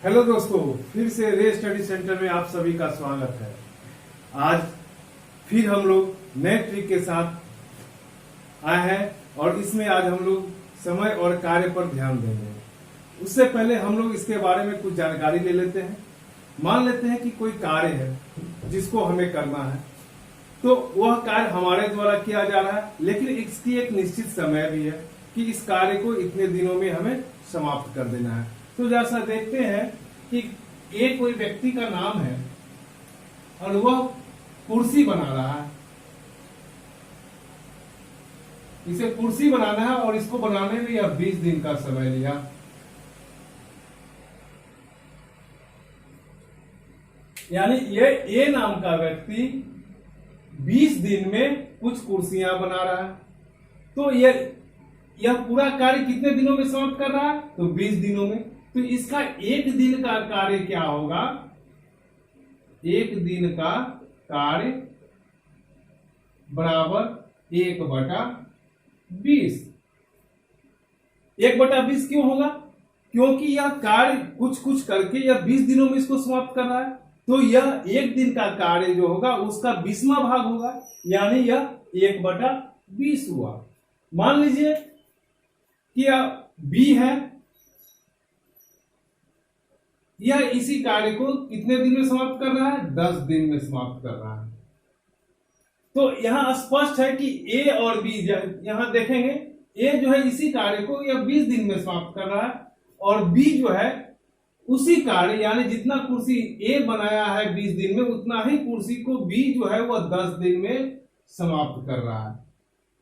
Hello दोस्तों, फिर से रे स्टडी सेंटर में आप सभी का स्वागत है। आज फिर हम लोग नए ट्रिक के साथ आए हैं और इसमें आज हम लोग समय और कार्य पर ध्यान देंगे। उससे पहले हम लोग इसके बारे में कुछ जानकारी ले लेते हैं। मान लेते हैं कि कोई कार्य है जिसको हमें करना है, तो वह कार्य हमारे द्वारा किया जा रहा है, लेकिन इसकी एक निश्चित समय भी है कि इस कार्य को इतने दिनों में हमें समाप्त कर देना है। तो जैसा देखते हैं कि एक कोई व्यक्ति का नाम है और वह कुर्सी बना रहा है। इसे कुर्सी बनाना है और इसको बनाने में यह 20 दिन का समय लिया। यानी ये ए नाम का व्यक्ति 20 दिन में कुछ कुर्सियां बना रहा है। तो यह पूरा कार्य कितने दिनों में समाप्त कर रहा है? तो 20 दिनों में। तो इसका एक दिन का कार्य क्या होगा? एक दिन का कार्य बराबर 1/20। 1/20 क्यों होगा? क्योंकि यह कार्य कुछ कुछ करके यह 20 दिनों में इसको समाप्त कर रहा है। तो यह एक दिन का कार्य जो होगा उसका 20वां भाग होगा, यानी यह 1/20 हुआ। मान लीजिए कि यह बी है, यह इसी कार्य को कितने दिन में समाप्त कर रहा है? 10 दिन में समाप्त कर रहा है। तो यहां स्पष्ट है कि ए और बी, यहां देखेंगे ए जो है इसी कार्य को यह 20 दिन में समाप्त कर रहा है और बी जो है उसी कार्य, यानी जितना कुर्सी ए बनाया है 20 दिन में, उतना ही कुर्सी को बी जो है वह 10 दिन में समाप्त कर रहा है।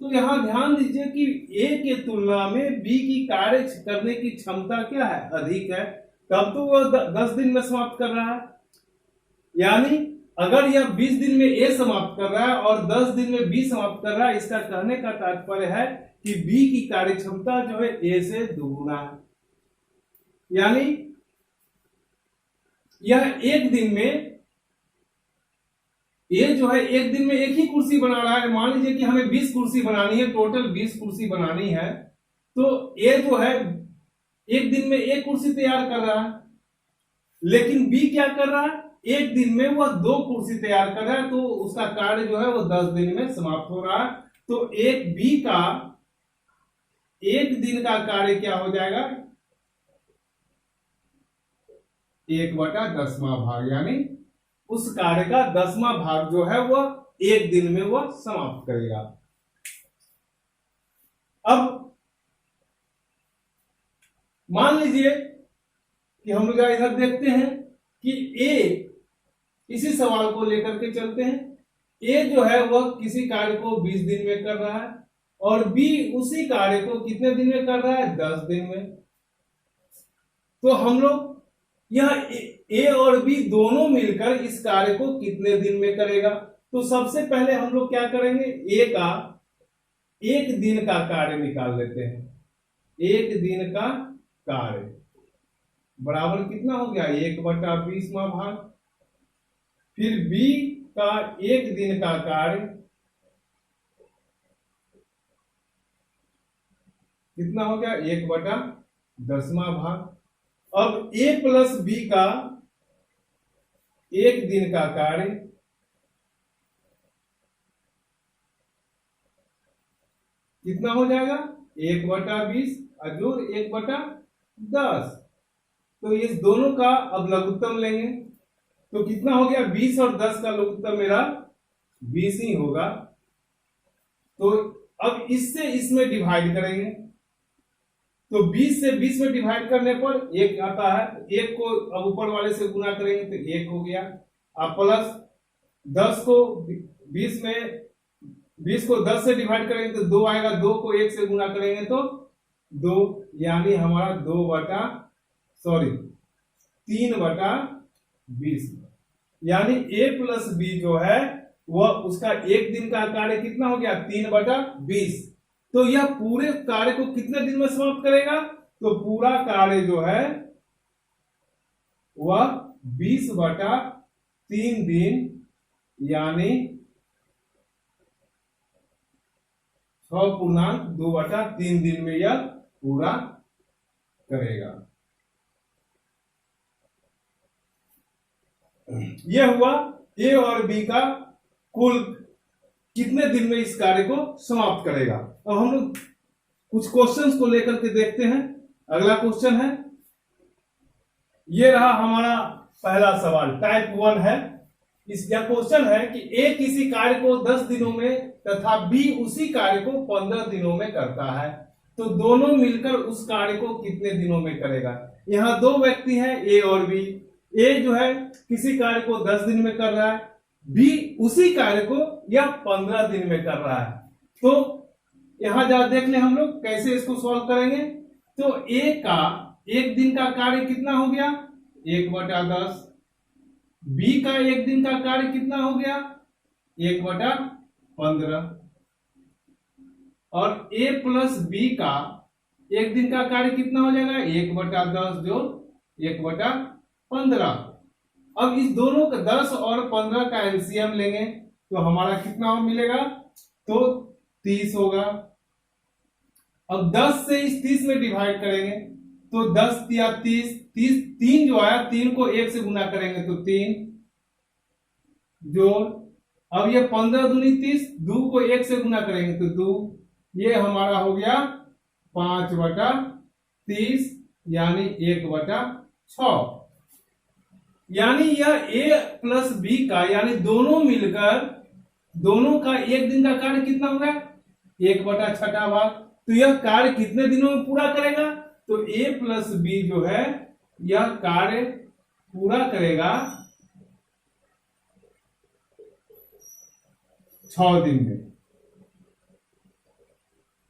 तो यहां ध्यान दीजिए कि ए के तुलना में बी की कार्य करने की क्षमता क्या है? अधिक है, तब तो वह 10 दिन में समाप्त कर रहा है। यानी अगर यह 20 दिन में ए समाप्त कर रहा है और 10 दिन में बी समाप्त कर रहा है, इसका कहने का तात्पर्य है कि बी की कार्य क्षमता जो है ए से दोगुना है। यानी यह एक दिन में, ए जो है एक दिन में एक ही कुर्सी बना रहा है। मान लीजिए कि हमें 20 कुर्सी बनानी है, टोटल 20 कुर्सी बनानी है, तो ए जो है एक दिन में एक कुर्सी तैयार कर रहा है, लेकिन बी क्या कर रहा है? एक दिन में वह 2 कुर्सी तैयार कर रहा है। तो उसका कार्य जो है वो 10 दिन में समाप्त हो रहा है। तो एक बी का एक दिन का कार्य क्या हो जाएगा? 1/10वां भाग, यानी उस कार्य का 10वां भाग जो है वह एक दिन में वह समाप्त करेगा। अब मान लीजिए कि हम लोग इधर देखते हैं कि ए, इसी सवाल को लेकर के चलते हैं। ए जो है वह किसी कार्य को 20 दिन में कर रहा है और बी उसी कार्य को कितने दिन में कर रहा है? 10 दिन में। तो हम लोग यह ए और बी दोनों मिलकर इस कार्य को कितने दिन में करेगा? तो सबसे पहले हम लोग क्या करेंगे? ए का एक दिन का कार्य निकाल लेते हैं। एक दिन का कार्य बराबर कितना हो गया? 1/20वां भाग। फिर बी का एक दिन का कार्य कितना हो गया? 1/10वां भाग। अब ए प्लस बी का एक दिन का कार्य कितना हो जाएगा? 1/20 और 1/10। तो इस दोनों का अब लघुत्तम लेंगे तो कितना हो गया? 20 और 10 का लघुत्तम मेरा 20 ही होगा। तो अब इससे इसमें डिवाइड करेंगे, तो 20 से 20 में डिवाइड करने पर 1 आता है। 1 को अब ऊपर वाले से गुना करेंगे तो 1 हो गया। अब प्लस 10 को 20 में 20 को 10 से डिवाइड करेंगे तो 2 आएगा। 2 को 1 से गुना करेंगे तो 2, यानी हमारा 3/20। यानी ए प्लस बी जो है वह उसका एक दिन का कार्य कितना हो गया? 3/20। तो यह पूरे कार्य को कितने दिन में समाप्त करेगा? तो पूरा कार्य जो है वह 20/3 दिन, यानी 6.2/3 दिन में यह पूरा करेगा। यह हुआ ए और बी का कुल कितने दिन में इस कार्य को समाप्त करेगा। अब हम लोग कुछ क्वेश्चंस को लेकर के देखते हैं। अगला क्वेश्चन है, ये रहा हमारा पहला सवाल, टाइप 1 है। इसका क्वेश्चन है कि ए किसी कार्य को 10 दिनों में तथा बी उसी कार्य को 15 दिनों में करता है, तो दोनों मिलकर उस कार्य को कितने दिनों में करेगा। यहाँ दो व्यक्ति हैं, ए और बी। ए जो है किसी कार्य को 10 दिन में कर रहा है, बी उसी कार्य को यह 15 दिन में कर रहा है। तो यहां जा देख ले हम लोग कैसे इसको सॉल्व करेंगे। तो ए का एक दिन का कार्य कितना हो गया, 1/10। बी का एक दिन का कार्य कितना हो गया, 1/15। और ए प्लस बी का एक दिन का कार्य कितना हो जाएगा, 1/10 जो 1/15। अब इस दोनों का 10 और 15 का एलसीएम लेंगे तो हमारा कितना मिलेगा, तो 30 होगा। अब 10 से इस 30 में डिवाइड करेंगे तो 10 या 30, 3 जो आया 3 को 1 से गुना करेंगे तो 3 जोड़। अब ये 15 दूनी 30, 2 को 1 से गुना करेंगे तो 2, ये हमारा हो गया 5/30 यानी 1/6। यानी यह ए प्लस बी का यानी दोनों मिलकर दोनों का एक दिन का कार्य कितना होगा, 1/6 भाग। तो यह कार्य कितने दिनों में पूरा करेगा, तो ए प्लस बी जो है यह कार्य पूरा करेगा 6 दिन में।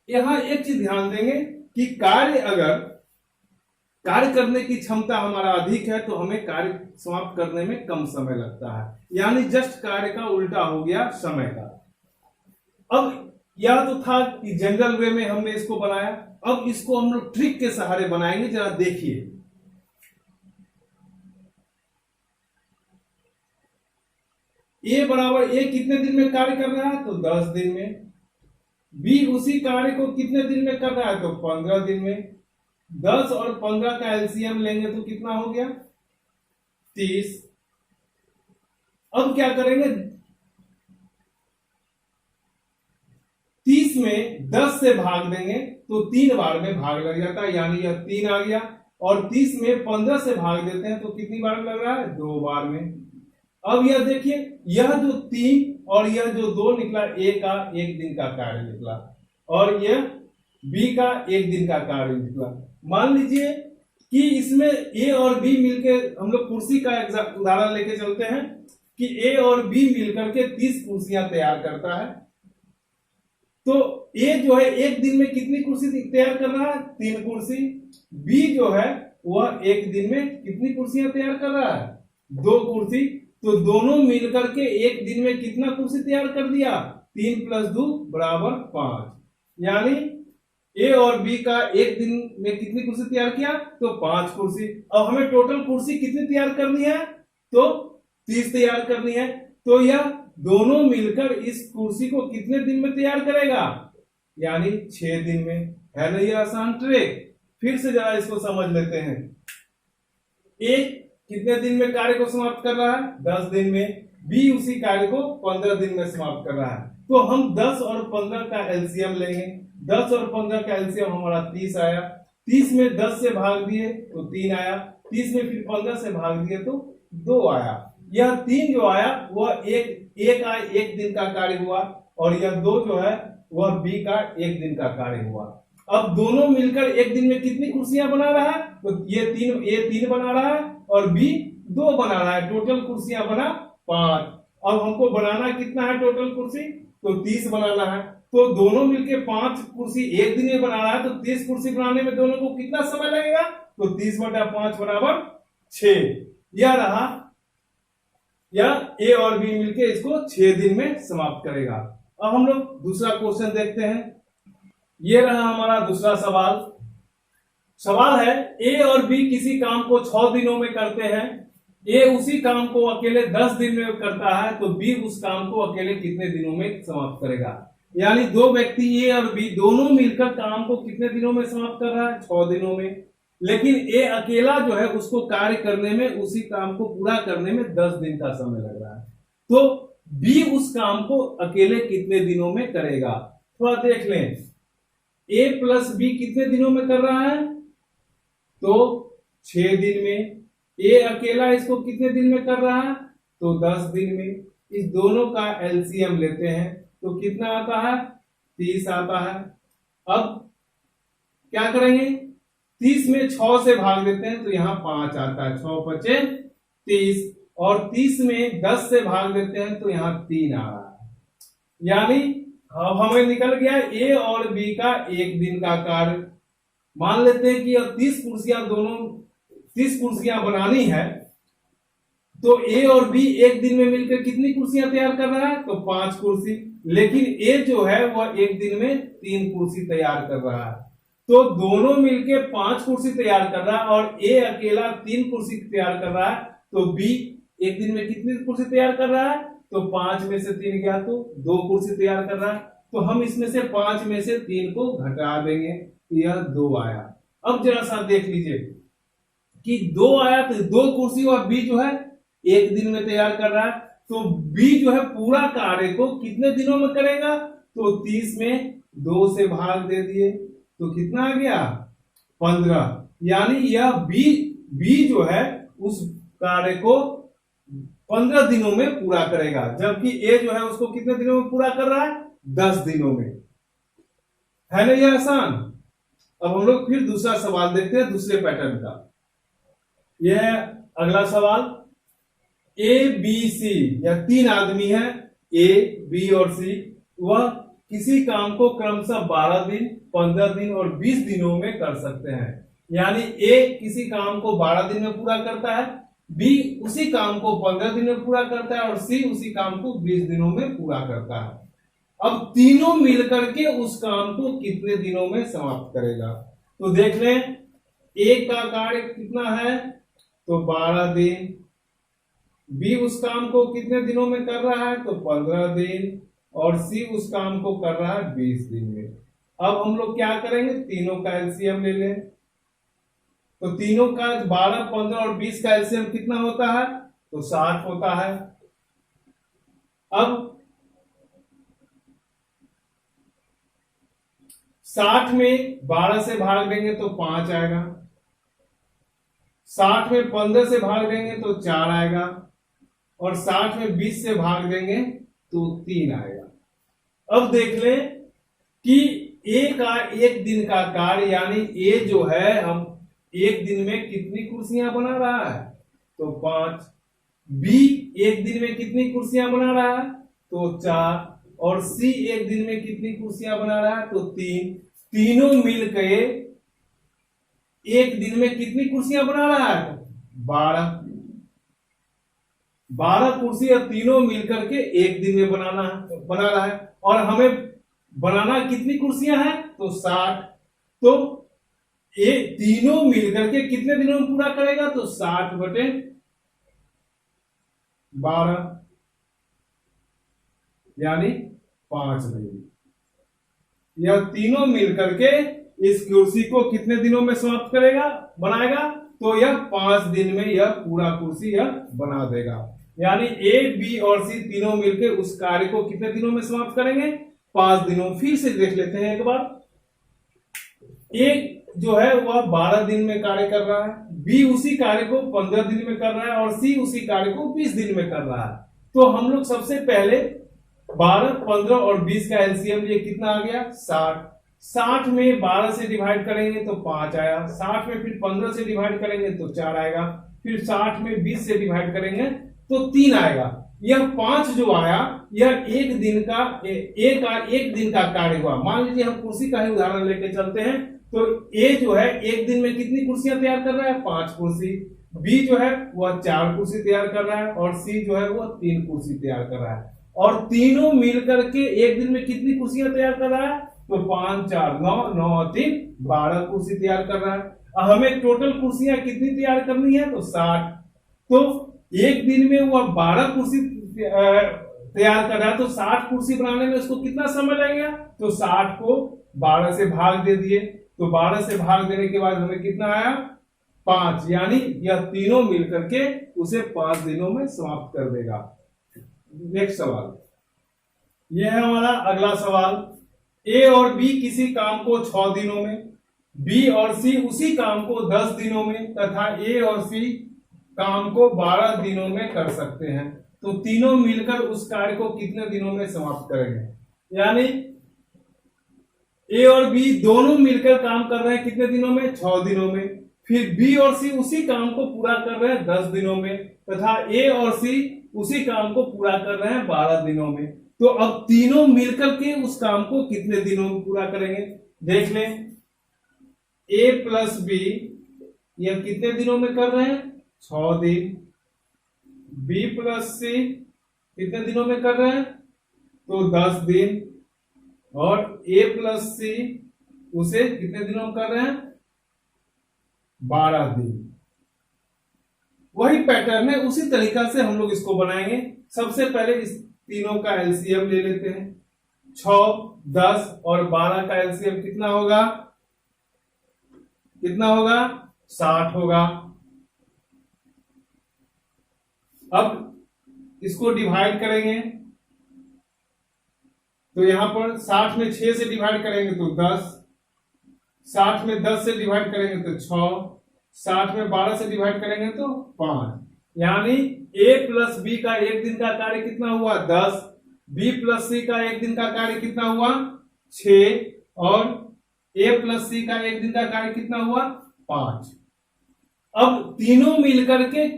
यहां एक चीज ध्यान देंगे कि कार्य करने की क्षमता हमारा अधिक है तो हमें कार्य समाप्त करने में कम समय लगता है, यानी जस्ट कार्य का उल्टा हो गया समय का। अब यह तो था कि जनरल वे में हमने इसको बनाया, अब इसको हम लोग ट्रिक के सहारे बनाएंगे। जरा देखिए, ए बराबर ए कितने दिन में कार्य कर रहा है, तो 10 दिन में। बी उसी कार्य को कितने दिन में कर रहा है, तो 15 दिन में। 10 और 15 का एलसीएम लेंगे तो कितना हो गया, 30। अब क्या करेंगे, 30 में 10 से भाग देंगे तो 3 बार में भाग लग जाता है, यानी यह 3 आ गया। और 30 में 15 से भाग देते हैं तो कितनी बार लग रहा है, 2 बार में। अब यह देखिए, यह जो 3 और यह जो 2 निकला, ए का एक दिन का कार्य निकला और यह बी का एक दिन का कार्य निकला। मान लीजिए कि इसमें ए और बी मिलके, हम लोग कुर्सी का उदाहरण लेके चलते हैं कि ए और बी मिलकर के 30 कुर्सियां तैयार करता है। तो ए जो है एक दिन में कितनी कुर्सी तैयार कर रहा है, 3 कुर्सी। बी जो है वह एक दिन में कितनी कुर्सियां तैयार कर रहा है, 2 कुर्सी। तो दोनों मिलकर के एक दिन में कितना कुर्सी तैयार कर दिया, 3 + 2 = 5। यानी ए और बी का एक दिन में कितनी कुर्सी तैयार किया, तो 5 कुर्सी। अब हमें टोटल कुर्सी कितनी तैयार करनी है, तो 30 तैयार करनी है। तो यह दोनों मिलकर इस कुर्सी को कितने दिन में तैयार करेगा, यानी 6 दिन में। है ना ये आसान ट्रिक। फिर से जरा इसको समझ लेते हैं। ए कितने दिन में कार्य को समाप्त कर रहा है, 10 दिन में। बी उसी कार्य को 15 दिन में समाप्त कर रहा है। तो हम 10 और 15 का एलसीएम लेंगे। 10 और 15 का एलसीएम हमारा 30 आया। 30 में 10 से भाग दिए तो 3 आया। 30 में फिर 15 से भाग दिए तो 2 आया। यह 3 जो आया वह एक का एक दिन का कार्य हुआ और यह 2 जो है वह बी का एक दिन का कार्य हुआ। अब दोनों मिलकर एक दिन में कितनी कुर्सियां बना रहा है, तो ये 3 बना रहा है और बी 2 बना रहा है। टोटल कुर्सियां बना 5। अब हमको बनाना कितना है टोटल कुर्सी, तो 30 बनाना है। तो दोनों मिलकर 5 कुर्सी एक दिन में बना रहा है, तो 30 कुर्सी बनाने में दोनों को कितना समय लगेगा, तो 30/5 = 6। यह रहा, या ए और बी मिलकर इसको 6 दिन में समाप्त करेगा। अब हम लोग दूसरा क्वेश्चन देखते हैं। ये रहा हमारा दूसरा सवाल। सवाल है, ए और बी किसी काम को 6 दिनों में करते हैं। ए उसी काम को अकेले 10 दिन में करता है, तो बी उस काम को अकेले कितने दिनों में समाप्त करेगा। यानी 2 व्यक्ति ए और बी दोनों मिलकर काम को कितने दिनों में समाप्त कर रहा है, 6 दिनों में। लेकिन ए अकेला जो है उसको कार्य करने में, उसी काम को पूरा करने में 10 दिन का समय लग रहा है। तो बी उस काम को अकेले कितने दिनों में करेगा? थोड़ा देख लें, ए प्लस बी कितने दिनों में कर रहा है? तो 6 दिन में। ए अकेला इसको कितने दिन में कर रहा है? तो 10 दिन में। इस दोनों का एलसीएम लेते हैं तो कितना आता है? 30 आता है। अब क्या करेंगे? 30 में 6 से भाग देते हैं तो यहां 5 आता है, 6 बचे 30, और 30 में 10 से भाग देते हैं तो यहां 3 आ रहा है। यानी अब हमें निकल गया ए और बी का 1 दिन का कार्य। मान लेते हैं कि अब 30 कुर्सियां बनानी है, तो ए और बी 1 दिन में मिलकर कितनी कुर्सियां तैयार कर रहा है? तो 5 कुर्सी। लेकिन ए जो है वह 1 दिन में 3 कुर्सी तैयार कर रहा है। तो दोनों मिलके 5 कुर्सी तैयार कर रहा है और ए अकेला 3 कुर्सी तैयार कर रहा है। तो बी 1 दिन में कितनी कुर्सी तैयार कर रहा है? तो 5 में से 3 गया तो 2 कुर्सी तैयार कर रहा है। तो हम इसमें से 5 में से 3 को घटा देंगे, यह 2 आया। अब जरा सा देख लीजिए कि 2 आया तो 2 कुर्सी और बी जो है 1 दिन में तैयार कर रहा है। तो बी जो है पूरा कार्य को कितने दिनों में करेगा? तो 30 में 2 से भाग दे दिए तो कितना आ गया? 15। यानी यह बी जो है उस कार्य को 15 दिनों में पूरा करेगा, जबकि ए जो है उसको कितने दिनों में पूरा कर रहा है? 10 दिनों में। है ना यह आसान? अब हम लोग फिर दूसरा सवाल देखते हैं दूसरे पैटर्न का। यह अगला सवाल, ए बी सी, यह 3 आदमी है, ए बी और सी। वह किसी काम को क्रमशः 12 दिन, 15 दिन और 20 दिनों में कर सकते हैं। यानी ए किसी काम को 12 दिन में पूरा करता है, बी उसी काम को 15 दिन में पूरा करता है और सी उसी काम को 20 दिनों में पूरा करता है। अब तीनों मिलकर के उस काम को कितने दिनों में समाप्त करेगा? तो देख लें, ए का कार्य कितना है? तो 12 दिन। बी उस काम को कितने दिनों में कर रहा है? तो 15 दिन। और सी उस काम को कर रहा है 20 दिन में। अब हम लोग क्या करेंगे? तीनों का एलसीएम ले लें। तो तीनों का 12, 15 और 20 का एलसीएम कितना होता है? तो 60 होता है। अब 60 में 12 से भाग देंगे तो 5 आएगा। 60 में 15 से भाग देंगे तो 4 आएगा। और 60 में 20 से भाग देंगे तो 3 आएगा। अब देख लें कि ए का 1 दिन का कार्य, यानी ए जो है हम 1 दिन में कितनी कुर्सियां बना रहा है? तो 5। बी 1 दिन में कितनी कुर्सियां बना रहा है? तो 4। और सी 1 दिन में कितनी कुर्सियां बना रहा है? तो 3। तीनों मिलकर 1 दिन में कितनी कुर्सियां बना रहा है? 12। 12 कुर्सी और तीनों मिलकर के 1 दिन में बना रहा है। और हमें बनाना कितनी कुर्सियां हैं? तो 60। तो ये तीनों मिलकर के कितने दिनों में पूरा करेगा? तो 60 बटे 12 यानी 5 दिन। यह तीनों मिलकर के इस कुर्सी को कितने दिनों में समाप्त बनाएगा? तो यह 5 दिन में यह पूरा कुर्सी यह बना देगा। यानी ए बी और सी तीनों मिलकर उस कार्य को कितने दिनों में समाप्त करेंगे? 5 दिनों। फिर से देख लेते हैं एक बार। ए जो है वह 12 दिन में कार्य कर रहा है, बी उसी कार्य को 15 दिन में कर रहा है और सी उसी कार्य को 20 दिन में कर रहा है। तो हम लोग सबसे पहले 12, 15 और 20 का एलसीएम ये कितना आ गया? 60। 60 में 12 से डिवाइड करेंगे तो 5 आया। 60 में फिर 15 से डिवाइड करेंगे तो 4 आएगा। फिर 60 में 20 से डिवाइड करेंगे तो 3 आएगा। यह 5 जो आया यह 1 दिन का 1 दिन का कार्य हुआ। मान लीजिए हम कुर्सी का ही उदाहरण लेके चलते हैं। तो ए जो है 1 दिन में कितनी कुर्सियां तैयार कर रहा है? 5 कुर्सी। बी जो है वह 4 कुर्सी तैयार कर रहा है और सी जो है वह 3 कुर्सी तैयार कर रहा है। और तीनों मिलकर के 1 दिन में कितनी कुर्सियां तैयार कर रहा है? तो 5, 4, 9, 9 और 3 12 कुर्सी तैयार कर रहा है। हमें टोटल कुर्सियां कितनी तैयार करनी है? तो 60। तो 1 दिन में वह 12 कुर्सी तैयार कर रहा है, तो 60 कुर्सी बनाने में उसको कितना समय लगेगा? तो 60 को 12 से भाग दे दिए तो 12 से भाग देने के बाद हमें कितना आया 5, यानी यह तीनों मिलकर के उसे 5 दिनों में समाप्त कर देगा। नेक्स्ट सवाल, यह है हमारा अगला सवाल। ए और बी किसी काम को 6 दिनों में, बी और सी उसी काम को 10 दिनों में तथा ए और सी काम को 12 दिनों में कर सकते हैं, तो तीनों मिलकर उस कार्य को कितने दिनों में समाप्त करेंगे। यानी ए और बी दोनों मिलकर काम कर रहे हैं कितने दिनों में 6 दिनों में, फिर बी और सी उसी काम को पूरा कर रहे हैं 10 दिनों में तथा ए और सी उसी काम को पूरा कर रहे हैं 12 दिनों में। तो अब तीनों मिलकर के उस काम को कितने दिनों में पूरा करेंगे, देख लें। ए प्लस बी यह कितने दिनों में कर रहे हैं 6 दिन, बी प्लस सी कितने दिनों में कर रहे हैं तो 10 दिन, और ए प्लस सी उसे कितने दिनों में कर रहे हैं 12 दिन। वही पैटर्न है, उसी तरीका से हम लोग इसको बनाएंगे। सबसे पहले इस तीनों का एलसीएम ले लेते हैं। 6, 10 और 12 का एलसीएम कितना होगा, 60 होगा। अब इसको डिवाइड करेंगे तो यहां पर 60 में 6 से डिवाइड करेंगे तो 10, 60 में 10 से डिवाइड करेंगे तो 6, 60 में 12 से डिवाइड करेंगे तो 5, यानी ए प्लस बी का एक दिन का कार्य कितना हुआ 10, बी प्लस सी का एक दिन का कार्य कितना हुआ 6, और ए प्लस सी का एक दिन का कार्य कितना हुआ 5। अब तीनों मिलकर के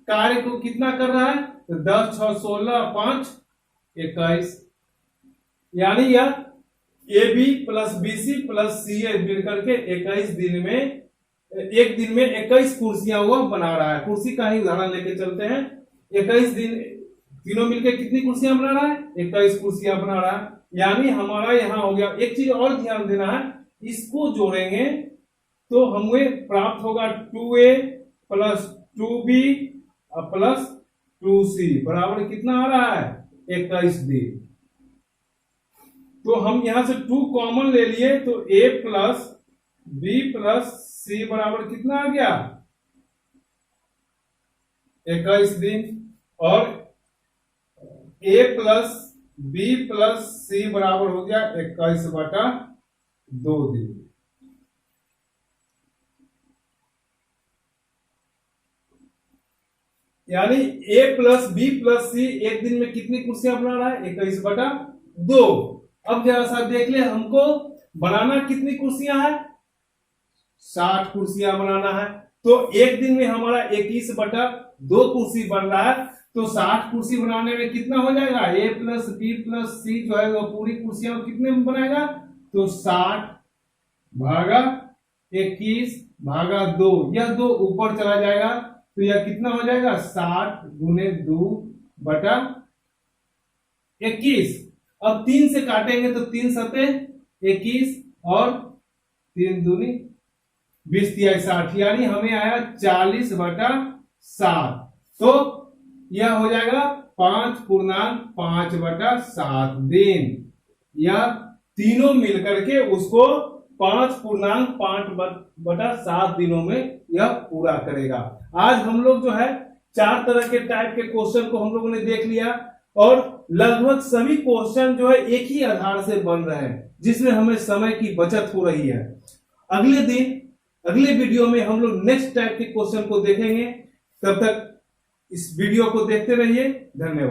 कार्य को कितना कर रहा है तो 10, 6, 16, 5, 21, यानी यह A B plus B C plus C A मिलकर के 21 दिन में, एक दिन में 21 कुर्सियां वो बना रहा है। कुर्सी का ही उदाहरण लेके चलते हैं। 21 दिन तीनों मिलकर कितनी कुर्सियां बना रहा है 21 कुर्सियां बना रहा है, यानी हमारा यहां हो गया। एक चीज और ध्यान देना है, इसको जोड़ेंगे तो हमें प्राप्त होगा 2a plus 2b plus 2c बराबर कितना आ रहा है 21 दिन। तो हम यहां से 2 कॉमन ले लिए तो a plus b plus c बराबर कितना आ गया 21 दिन, और a plus b plus c बराबर हो गया 21/2 दिन। यानी a प्लस बी प्लस सी एक दिन में कितनी कुर्सियां बना रहा है 21/2। अब जरा सा देख ले, हमको बनाना कितनी कुर्सियां है 60 कुर्सियां बनाना है। तो एक दिन में हमारा 21/2 कुर्सी बन रहा है, तो 60 कुर्सी बनाने में कितना हो जाएगा a प्लस बी प्लस सी जो है वो पूरी कुर्सियां कितने में बनाएगा तो 60 भागा 21/2, यह 2 ऊपर चला जाएगा तो यह कितना हो जाएगा 60 गुने 2/21। अब 3 से काटेंगे तो 3 सते 21 और 3 दूनी 20 तिया 60, यानी हमें आया 40/7। तो यह हो जाएगा 5.5/7 दिन। यह तीनों मिलकर के उसको 5.5/7 दिनों में यह पूरा करेगा। आज हम लोग जो है 4 तरह के टाइप के क्वेश्चन को हम लोगों ने देख लिया, और लगभग सभी क्वेश्चन जो है एक ही आधार से बन रहे हैं, जिसमें हमें समय की बचत हो रही है। अगले दिन अगले वीडियो में हम लोग नेक्स्ट टाइप के क्वेश्चन को देखेंगे। तब तक इस वीडियो को देखते रहिए। धन्यवाद।